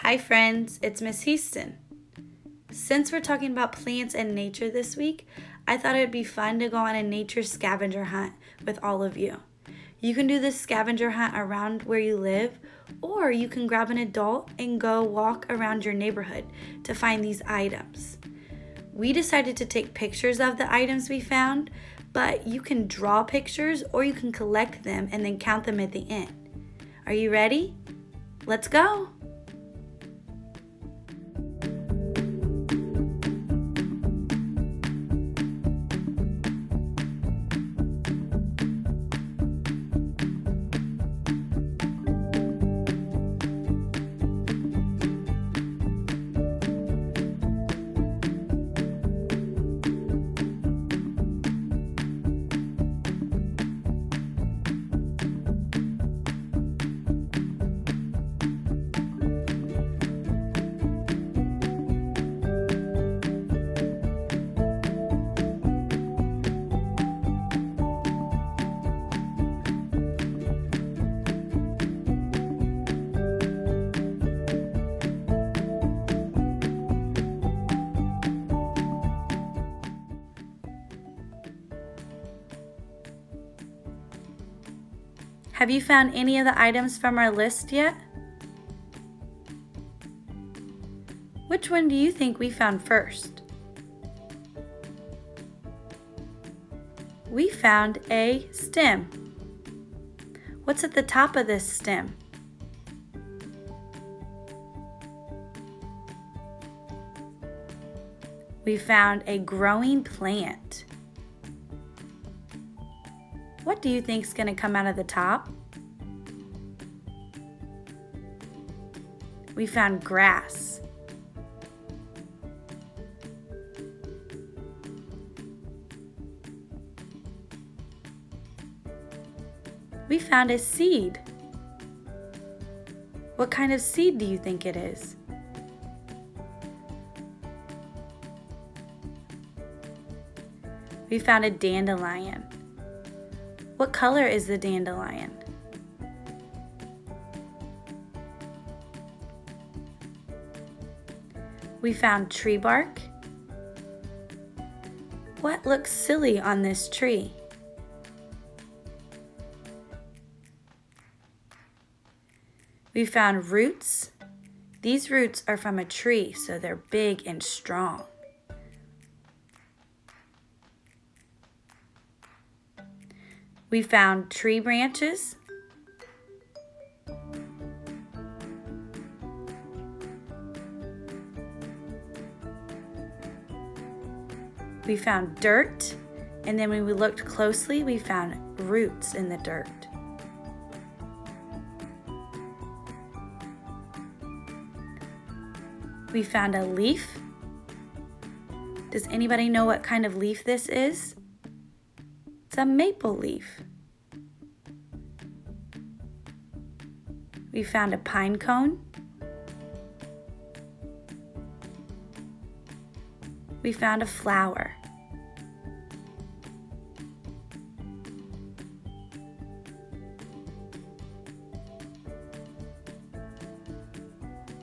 Hi friends, it's Miss Heaston. Since we're talking about plants and nature this week, I thought it would be fun to go on a nature scavenger hunt with all of you. You can do this scavenger hunt around where you live, or you can grab an adult and go walk around your neighborhood to find these items. We decided to take pictures of the items we found, but you can draw pictures or you can collect them and then count them at the end. Are you ready? Let's go! Have you found any of the items from our list yet? Which one do you think we found first? We found a stem. What's at the top of this stem? We found a growing plant. What do you think is going to come out of the top? We found grass. We found a seed. What kind of seed do you think it is? We found a dandelion. What color is the dandelion? We found tree bark. What looks silly on this tree? We found roots. These roots are from a tree, so they're big and strong. We found tree branches. We found dirt, and then when we looked closely, we found roots in the dirt. We found a leaf. Does anybody know what kind of leaf this is? It's a maple leaf. We found a pine cone. We found a flower.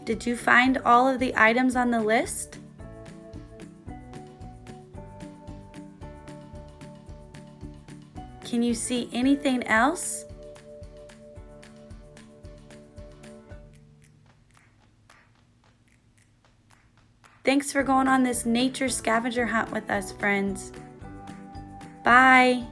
Did you find all of the items on the list? Can you see anything else? Thanks for going on this nature scavenger hunt with us, friends. Bye.